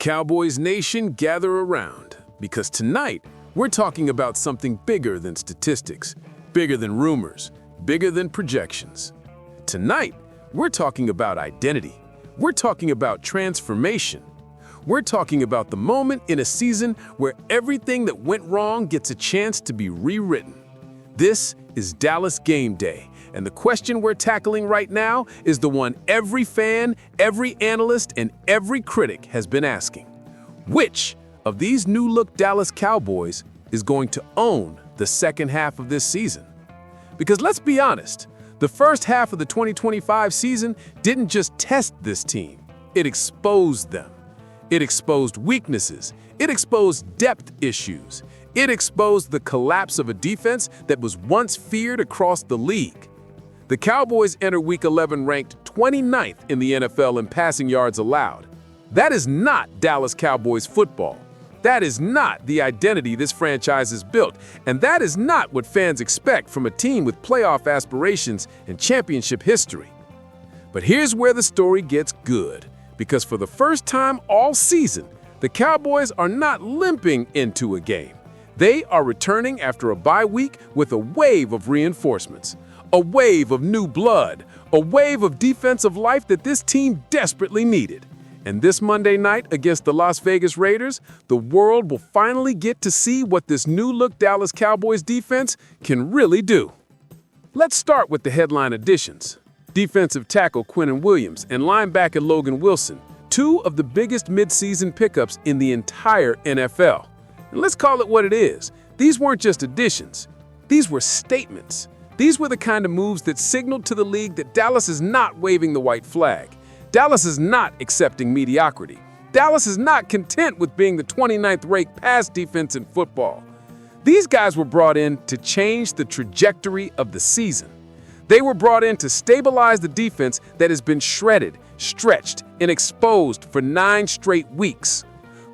Cowboys Nation, gather around, because tonight we're talking about something bigger than statistics, bigger than rumors, bigger than projections. Tonight, we're talking about identity. We're talking about transformation. We're talking about the moment in a season where everything that went wrong gets a chance to be rewritten. This is Dallas Game Day, and the question we're tackling right now is the one every fan, every analyst, and every critic has been asking. Which of these new-look Dallas Cowboys is going to own the second half of this season? Because let's be honest, the first half of the 2025 season didn't just test this team, it exposed them. It exposed weaknesses, it exposed depth issues, it exposed the collapse of a defense that was once feared across the league. The Cowboys enter Week 11 ranked 29th in the NFL in passing yards allowed. That is not Dallas Cowboys football. That is not the identity this franchise has built, and that is not what fans expect from a team with playoff aspirations and championship history. But here's where the story gets good, because for the first time all season, the Cowboys are not limping into a game. They are returning after a bye week with a wave of reinforcements, a wave of new blood, a wave of defensive life that this team desperately needed. And this Monday night against the Las Vegas Raiders, the world will finally get to see what this new-look Dallas Cowboys defense can really do. Let's start with the headline additions. Defensive tackle Quinnen Williams and linebacker Logan Wilson, two of the biggest midseason pickups in the entire NFL. And let's call it what it is. These weren't just additions. These were statements. These were the kind of moves that signaled to the league that Dallas is not waving the white flag. Dallas is not accepting mediocrity. Dallas is not content with being the 29th-ranked pass defense in football. These guys were brought in to change the trajectory of the season. They were brought in to stabilize the defense that has been shredded, stretched, and exposed for 9 straight weeks.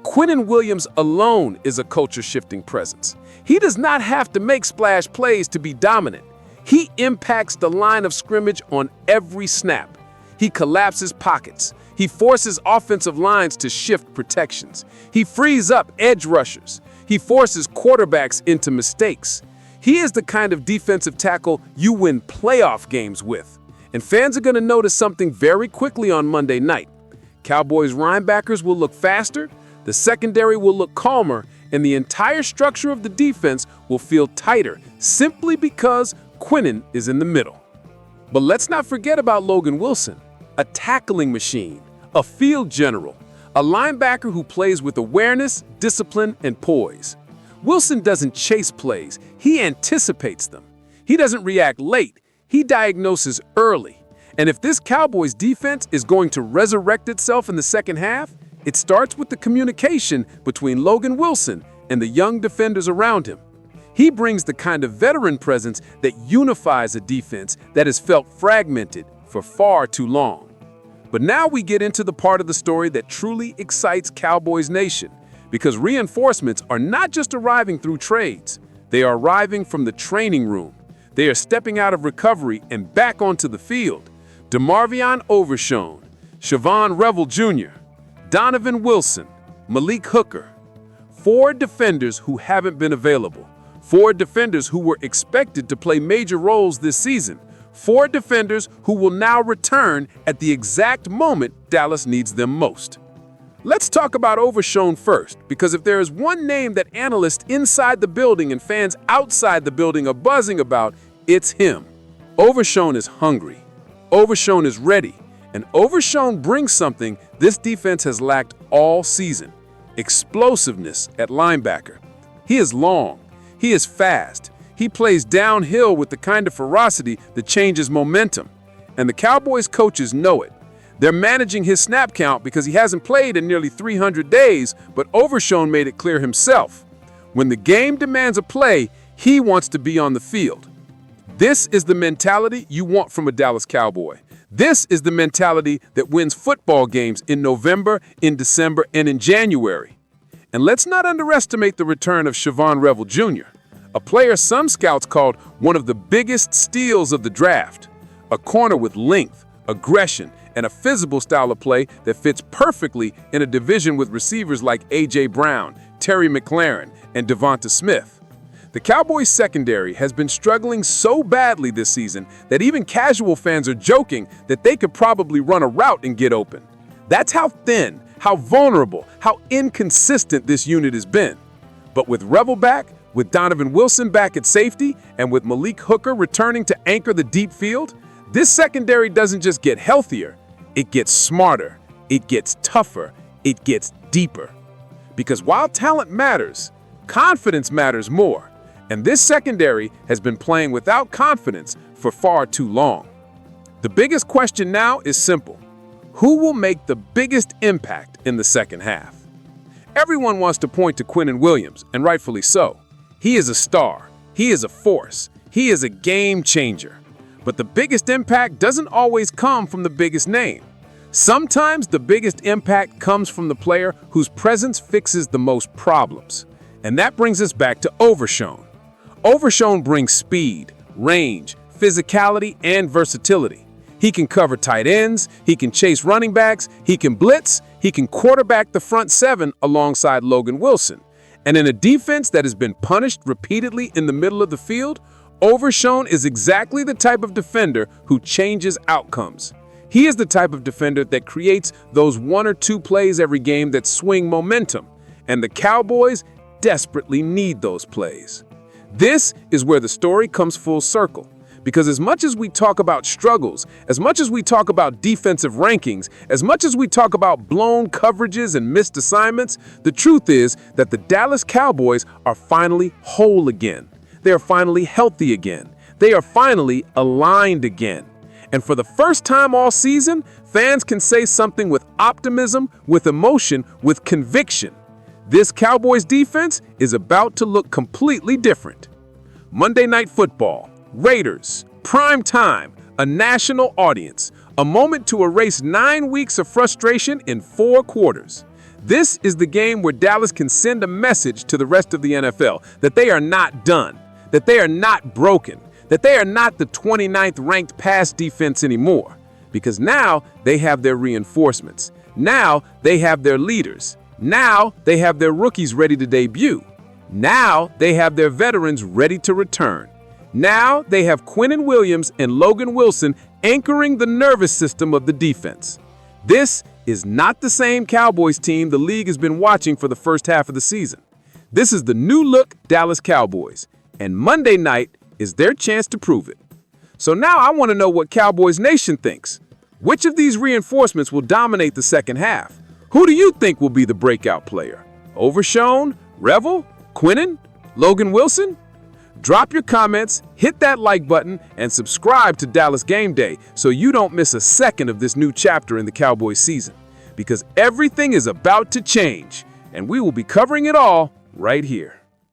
Quinnen Williams alone is a culture-shifting presence. He does not have to make splash plays to be dominant. He impacts the line of scrimmage on every snap. He collapses pockets. He forces offensive lines to shift protections. He frees up edge rushers. He forces quarterbacks into mistakes. He is the kind of defensive tackle you win playoff games with. And fans are going to notice something very quickly on Monday night. Cowboys linebackers will look faster, the secondary will look calmer, and the entire structure of the defense will feel tighter simply because Quinnen is in the middle. But let's not forget about Logan Wilson, a tackling machine, a field general, a linebacker who plays with awareness, discipline, and poise. Wilson doesn't chase plays, he anticipates them. He doesn't react late, he diagnoses early. And if this Cowboys defense is going to resurrect itself in the second half, it starts with the communication between Logan Wilson and the young defenders around him. He brings the kind of veteran presence that unifies a defense that has felt fragmented for far too long. But now we get into the part of the story that truly excites Cowboys Nation, because reinforcements are not just arriving through trades. They are arriving from the training room. They are stepping out of recovery and back onto the field. DeMarvion Overshown, Siobhan Revel Jr., Donovan Wilson, Malik Hooker. 4 defenders who haven't been available. 4 defenders who were expected to play major roles this season. 4 defenders who will now return at the exact moment Dallas needs them most. Let's talk about Overshown first, because if there is one name that analysts inside the building and fans outside the building are buzzing about, it's him. Overshown is hungry. Overshown is ready. And Overshown brings something this defense has lacked all season: explosiveness at linebacker. He is long. He is fast. He plays downhill with the kind of ferocity that changes momentum. And the Cowboys coaches know it. They're managing his snap count because he hasn't played in nearly 300 days, but Overshown made it clear himself. When the game demands a play, he wants to be on the field. This is the mentality you want from a Dallas Cowboy. This is the mentality that wins football games in November, in December, and in January. And let's not underestimate the return of Siobhan Revel Jr., a player some scouts called one of the biggest steals of the draft. A corner with length, aggression, and a physical style of play that fits perfectly in a division with receivers like A.J. Brown, Terry McLaurin, and Devonta Smith. The Cowboys' secondary has been struggling so badly this season that even casual fans are joking that they could probably run a route and get open. That's how thin, how vulnerable, how inconsistent this unit has been. But with Revel back, with Donovan Wilson back at safety, and with Malik Hooker returning to anchor the deep field, this secondary doesn't just get healthier, it gets smarter, it gets tougher, it gets deeper. Because while talent matters, confidence matters more. And this secondary has been playing without confidence for far too long. The biggest question now is simple. Who will make the biggest impact in the second half? Everyone wants to point to Quinnen Williams, and rightfully so. He is a star. He is a force. He is a game changer. But the biggest impact doesn't always come from the biggest name. Sometimes the biggest impact comes from the player whose presence fixes the most problems. And that brings us back to Overshown. Overshown brings speed, range, physicality, and versatility. He can cover tight ends, he can chase running backs, he can blitz, he can quarterback the front seven alongside Logan Wilson. And in a defense that has been punished repeatedly in the middle of the field, Overshown is exactly the type of defender who changes outcomes. He is the type of defender that creates those 1 or 2 plays every game that swing momentum, and the Cowboys desperately need those plays. This is where the story comes full circle. Because as much as we talk about struggles, as much as we talk about defensive rankings, as much as we talk about blown coverages and missed assignments, the truth is that the Dallas Cowboys are finally whole again. They are finally healthy again. They are finally aligned again. And for the first time all season, fans can say something with optimism, with emotion, with conviction. This Cowboys defense is about to look completely different. Monday Night Football, Raiders, prime time, a national audience, a moment to erase 9 weeks of frustration in 4 quarters. This is the game where Dallas can send a message to the rest of the NFL that they are not done, that they are not broken, that they are not the 29th ranked pass defense anymore. Because now they have their reinforcements. Now they have their leaders. Now they have their rookies ready to debut. Now they have their veterans ready to return. Now they have Quinnen Williams and Logan Wilson anchoring the nervous system of the defense. This is not the same Cowboys team the league has been watching for the first half of the season. This is the new-look Dallas Cowboys, and Monday night is their chance to prove it. So now I want to know what Cowboys Nation thinks. Which of these reinforcements will dominate the second half? Who do you think will be the breakout player? Overshown? Revel? Quinnen? Logan Wilson? Drop your comments, hit that like button, and subscribe to Dallas Game Day so you don't miss a second of this new chapter in the Cowboys season. Because everything is about to change, and we will be covering it all right here.